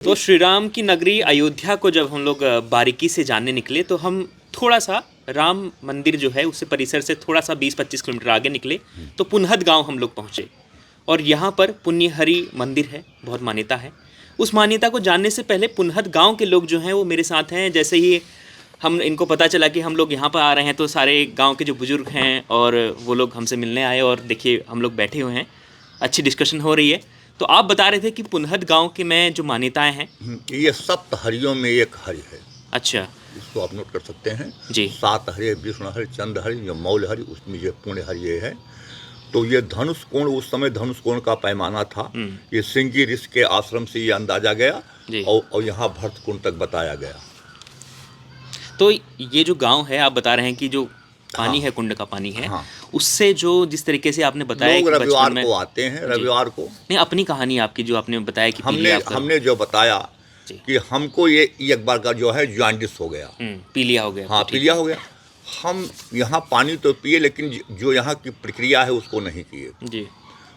तो श्री राम की नगरी अयोध्या को जब हम लोग बारीकी से जानने निकले तो हम थोड़ा सा राम मंदिर जो है उससे परिसर से थोड़ा सा 20-25 किलोमीटर आगे निकले तो पुनहद गांव हम लोग पहुँचे और यहाँ पर पुण्यहरि मंदिर है, बहुत मान्यता है। उस मान्यता को जानने से पहले पुनहद गांव के लोग जो हैं वो मेरे साथ हैं। जैसे ही हम इनको पता चला कि हम लोग यहाँ पर आ रहे हैं तो सारे गाँव के जो बुजुर्ग हैं और वो लोग हमसे मिलने आए और देखिए हम लोग बैठे हुए हैं, अच्छी डिस्कशन हो रही है। तो आप बता रहे थे कि पुनहद गांव के में जो मान्यताएं हैं, ये सप्त हरियों में एक हरि है। अच्छा, इसको आप नोट कर सकते हैं जी। 7 हरि, विष्णु हरि, चंद्र हरि, जो मौल हरि, उसमें ये पुण्य हरि ये है। तो ये धनुष कोण, उस समय धनुष कोण का पैमाना था। ये सिंगी ऋषि के आश्रम से ये अंदाजा गया और यहाँ भरत कुंड तक बताया गया। तो ये जो गांव है आप बता रहे हैं कि जो पानी है, कुंड का पानी है, उससे जो जिस तरीके से आपने बताया लोग रविवार को आते हैं, रविवार को। नहीं, अपनी कहानी आपकी जो आपने बताया कि हमने जो बताया कि हमको ये एक बार का जो है जॉन्डिस हो गया, पीलिया हो गया। हाँ, पीलिया हो गया। हम यहाँ पानी तो पिए लेकिन जो यहाँ की प्रक्रिया है उसको नहीं किए जी।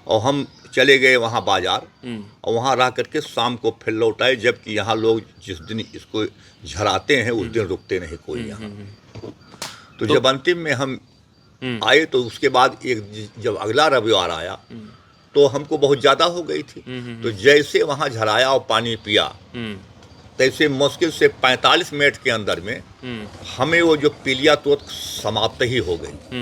और हम चले गए वहाँ बाजार और वहाँ रह करके शाम को फिर लौट आए, जबकि यहाँ लोग जिस दिन इसको झराते हैं उस दिन रुकते नहीं कोई यहाँ। तो जब अंतिम में हम आए तो उसके बाद जब अगला रविवार आया तो हमको बहुत ज़्यादा हो गई थी। तो जैसे वहाँ झराया और पानी पिया तैसे मुश्किल से 45 मिनट के अंदर में हमें वो जो पीलिया तो समाप्त ही हो गई।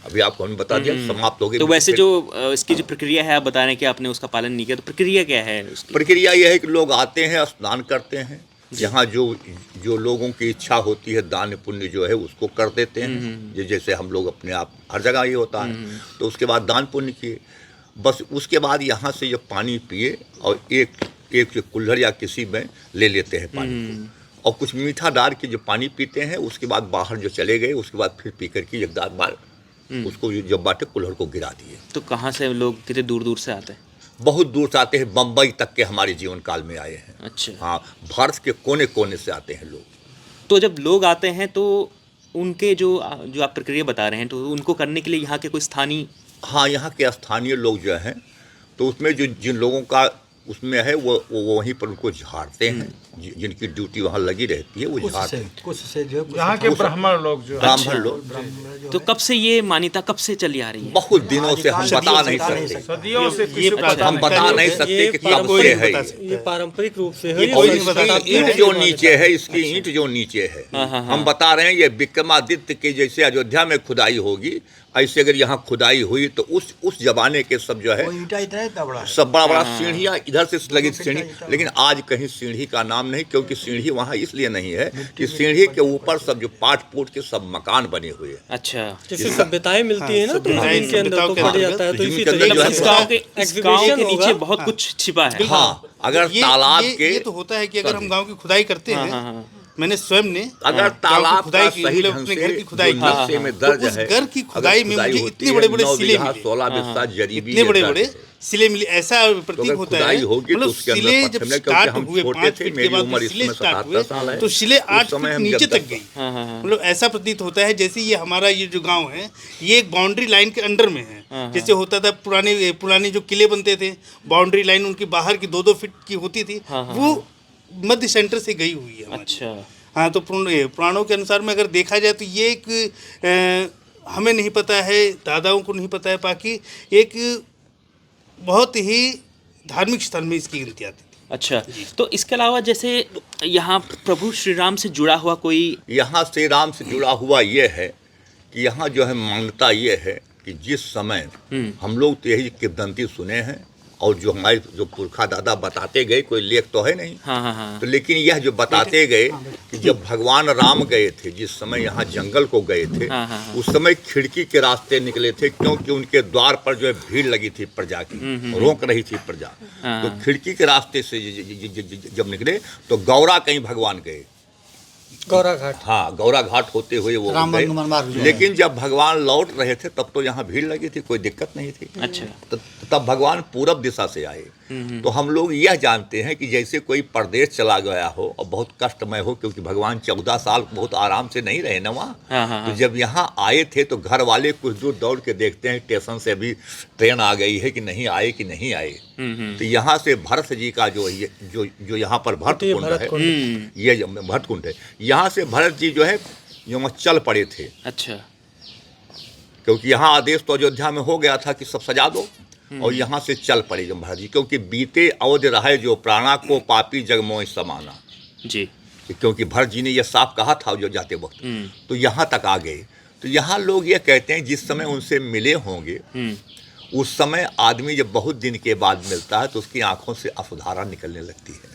अभी आपको हमने बता दिया समाप्त हो गई। तो वैसे जो इसकी जो प्रक्रिया है आप बता रहे हैं कि आपने उसका पालन नहीं किया, तो प्रक्रिया क्या है उसकी? प्रक्रिया यह है कि लोग आते हैं, स्नान करते हैं, यहाँ जो लोगों की इच्छा होती है दान पुण्य जो है उसको कर देते हैं। जैसे हम लोग अपने आप हर जगह ये होता है। तो उसके बाद दान पुण्य किए, बस उसके बाद यहाँ से जब पानी पिए और एक कुल्हड़ या किसी में ले लेते हैं पानी और कुछ मीठा डाल के जो पानी पीते हैं, उसके बाद बाहर जो चले गए, उसके बाद फिर पी करके एक बार उसको जब बाटे कुल्हड़ को गिरा दिए। तो कहाँ से लोग कितने दूर दूर से आते हैं? बहुत दूर से आते हैं, बम्बई तक के हमारे जीवन काल में आए हैं। अच्छा, हाँ, भारत के कोने कोने से आते हैं लोग। तो जब लोग आते हैं तो उनके जो आप प्रक्रिया बता रहे हैं तो उनको करने के लिए यहाँ के कोई स्थानीय, हाँ, यहाँ के स्थानीय लोग जो हैं तो उसमें जो जिन लोगों का उसमें है वो वहीं पर उनको झाड़ते हैं, जिनकी ड्यूटी वहाँ लगी रहती है वो झाड़ते हैं। कुछ से जो यहाँ के ब्राह्मण लोग जो ब्राह्मण लोग। तो कब से ये मान्यता कब से चली आ रही है? बहुत दिनों से हम बता नहीं सकते, सदियों से हम बता नहीं सकते कि कब से है ये पारंपरिक रूप से है। और इसकी ईंट जो नीचे है, इसकी ईंट जो नीचे है, हम बता रहे हैं ये विक्रमादित्य के जैसे अयोध्या में खुदाई होगी ऐसे अगर यहाँ खुदाई हुई तो उस जमाने के सब जो है सब बड़ा बड़ा सीढ़ियाँ इधर से लगी सीढ़ी। लेकिन आज कहीं सीढ़ी का नाम नहीं, क्योंकि सीढ़ी वहाँ इसलिए नहीं है कि सीढ़ी के ऊपर सब जो पाट पूट के सब मकान बने हुए हैं। अच्छा, जैसे सभ्यताएं मिलती है ना तो इनके अंदर तो पड़ जाता है। तो इसी तरह इस गांव के नीचे बहुत कुछ छिपा है। हाँ, अगर तालाब के ये तो होता है कि अगर हम गांव की खुदाई करते हैं, मैंने स्वयं ने अगर तालाब का सही ढंग से घर की खुदाई में दर्ज है, घर की खुदाई में मुझे इतने बड़े बड़े सिले मिले, 16 बिस्सा जरीबी, इतने बड़े बड़े सिले मिले। ऐसा प्रतीक होता है मतलब सिले जब स्टार्ट हुए 5 फीट के बाद सिले स्टार्ट हुए तो सिले 8 फीट नीचे तक गई। मतलब ऐसा प्रतीत होता है जैसे ये हमारा ये जो गाँव है ये एक बाउंड्री लाइन के अंडर में है। जैसे होता था पुराने जो किले बनते थे, बाउंड्री लाइन उनकी बाहर की 2-2 फीट की होती थी, वो मध्य सेंटर से गई हुई है। अच्छा, हाँ, तो पुराणों के अनुसार में अगर देखा जाए तो ये एक हमें नहीं पता है, दादाओं को नहीं पता है, बाकी एक बहुत ही धार्मिक स्थल में इसकी गिनती आती थी। अच्छा, तो इसके अलावा जैसे यहाँ प्रभु श्री राम से जुड़ा हुआ कोई, यहाँ श्री राम से जुड़ा हुआ ये है कि यहाँ जो है मान्यता ये है कि जिस समय हम लोग तो यही किंवदंती सुने हैं और जो हमारे जो पुरखा दादा बताते गए, कोई लेख तो है नहीं। तो लेकिन यह जो बताते गए कि जब भगवान राम गए थे, जिस समय यहाँ जंगल को गए थे, उस समय खिड़की के रास्ते निकले थे, क्योंकि उनके द्वार पर जो है भीड़ लगी थी प्रजा की, रोक रही थी प्रजा। तो खिड़की के रास्ते से जब निकले तो गौरा कहीं भगवान गए, गौरा घाट, हाँ, गौरा घाट होते हुए वो गए। लेकिन जब भगवान लौट रहे थे तब तो यहाँ भीड़ लगी थी, कोई दिक्कत नहीं थी। अच्छा, तब भगवान पूरब दिशा से आए। तो हम लोग यह जानते हैं कि जैसे कोई परदेश चला गया हो और बहुत कष्टमय हो, क्योंकि भगवान 14 साल बहुत आराम से नहीं रहे ना वहाँ। तो जब यहाँ आए थे तो घर वाले कुछ दूर दौड़ के देखते हैं स्टेशन से अभी ट्रेन आ गई है कि नहीं आए कि नहीं आए। तो यहाँ से भरत जी का जो यहाँ पर भरत कुंड है, ये भरत कुंड है, यहाँ से भरत जी जो है यहाँ चल पड़े थे। अच्छा। क्योंकि यहाँ आदेश तो अयोध्या में हो गया था कि सब सजा दो, और यहाँ से चल पड़े जब भरत जी, क्योंकि बीते अवध रहे जो प्राणा को पापी जगमोह समाना जी, क्योंकि भरत जी ने यह साफ कहा था जो जाते वक्त, तो यहाँ तक आ गए। तो यहाँ लोग ये कहते हैं जिस समय उनसे मिले होंगे उस समय आदमी जब बहुत दिन के बाद मिलता है तो उसकी आंखों से अश्रुधारा निकलने लगती है।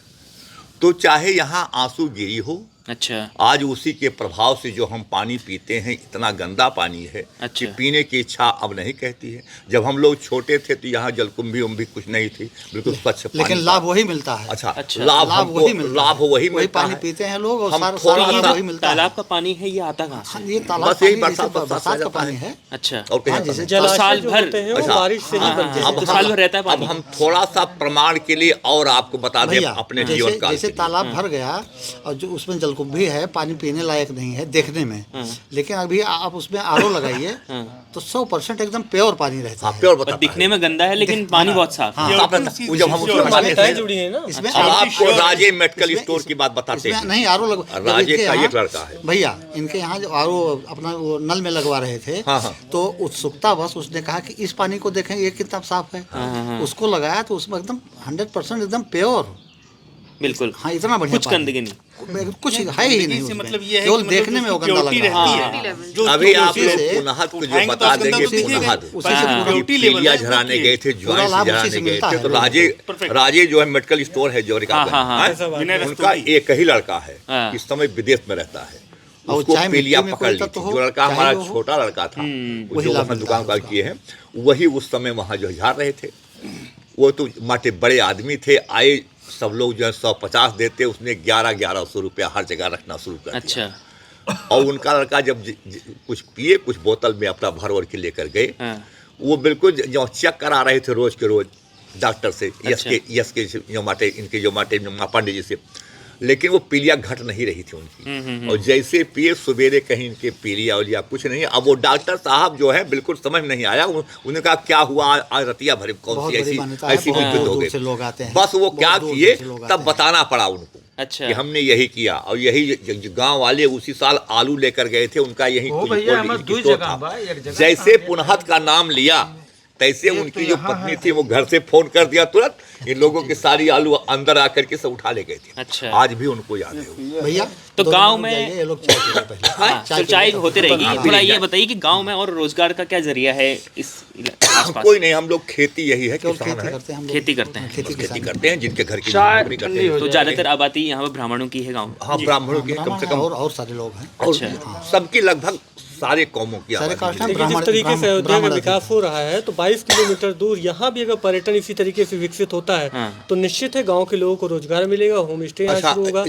तो चाहे यहाँ आंसू गिरी हो, अच्छा, आज उसी के प्रभाव से जो हम पानी पीते हैं इतना गंदा पानी है कि पीने की इच्छा अब नहीं कहती है। जब हम लोग छोटे थे तो यहाँ जलकुंभी उम्भी कुछ नहीं थी, बिल्कुल स्वच्छ पानी, लेकिन लाभ वही मिलता है। अच्छा, लाभ वही मिलता है, पानी पीते हैं लोग, और हम सारा वही मिलता है। तालाब का पानी है, ये आता कहाँ से? ये तालाब बस यही बरसात का पानी है। अच्छा, और साल भर बारिश से ही बनते हैं, साल भर रहता है अब पानी। हम थोड़ा सा प्रमाण के लिए और आपको बता दें अपने जीवन काल, जैसे तालाब भर गया और जो उसमें जलकुंभी है, पानी पीने लायक नहीं है देखने में, लेकिन अभी आप उसमें आरओ लगाइए तो 100% एकदम प्योर पानी रहता है। प्योर और दिखने में गंदा है लेकिन पानी बहुत साफ है। जब हम उसको बताते हैं जुड़ी है ना। इसमें अब आपको राजे मेडिकल स्टोर की बात बताते हैं। नहीं, आरओ राजे का एक लड़का है भैया, इनके यहाँ जो आरओ अपना वो नल में लगवा रहे थे, तो उत्सुकता बस उसने कहा कि इस पानी को देखें ये कितना साफ है, उसको लगाया तो उसमें एकदम 100% एकदम प्योर, बिल्कुल। हाँ, इतना बढ़िया कुछ गंदगी नहीं, कुछ है ही नहीं, मतलब ये है केवल देखने में वो गंदा लग रहा है। अभी आप लोग पुनहद को जो बता देंगे, पुनहद पीलिया झराने गए थे, ज्वाइंट झराने गए थे, तो राजे जो है मेडिकल स्टोर है जोरिका, उनका एक ही लड़का है, इस समय विदेश में रहता है, उसको पीलिया पकड़ ली थी। जो लड़का हमारा छोटा लड़का था जो वहाँ दुकान का किए हैं, वही उस समय वहाँ जो झाड़ रहे थे। वो तो माटे बड़े आदमी थे, आए सब लोग जो है 150 देते, उसने 1100 रुपया हर जगह रखना शुरू कर दिया। अच्छा। और उनका लड़का जब कुछ पिए, कुछ बोतल में अपना भर भर के लेकर गए, वो बिल्कुल जो चेक करा रहे थे रोज के रोज डॉक्टर से, यस के जो माटे इनके जो माटे पांडे जी से, लेकिन वो पीलिया घट नहीं रही थी उनकी। और जैसे पिए सवेरे कहीं इनके पीलिया उलिया कुछ नहीं। अब वो डॉक्टर साहब जो है बिल्कुल समझ नहीं आया, उन्होंने कहा क्या हुआ आज रतिया भर कौन सी ऐसी हो गई। बस वो क्या किए तब बताना पड़ा उनको। अच्छा, कि हमने यही किया। और यही गांव वाले उसी साल आलू लेकर गए थे, उनका यही जैसे पुनहद का नाम लिया तैसे उनकी जो पत्नी थी वो घर से फोन कर दिया तुरंत, इन लोगों की सारी आलू अंदर आकर के सब उठा ले गए थे। अच्छा, आज भी उनको याद है भैया। तो गांव में ये लोग चाय होती रहेगी। थोड़ा ये बताइए कि गांव में और रोजगार का क्या जरिया है इस आसपास? कोई नहीं, हम लोग खेती यही है, खेती करते हैं, खेती करते हैं जिनके घर की नौकरी करते हैं। तो ज्यादातर आबादी यहाँ पर ब्राह्मणों की है गाँव? हाँ, ब्राह्मणों की कम से कम, और सारे लोग हैं। अच्छा, सबकी लगभग सारे कौमों की आबादी। जिस तरीके से अयोध्या का विकास हो रहा है, तो 22 किलोमीटर दूर यहाँ भी अगर पर्यटन इसी तरीके से विकसित होता है तो निश्चित है गांव के लोगों को रोजगार मिलेगा, होम स्टे यहाँ शुरू होगा।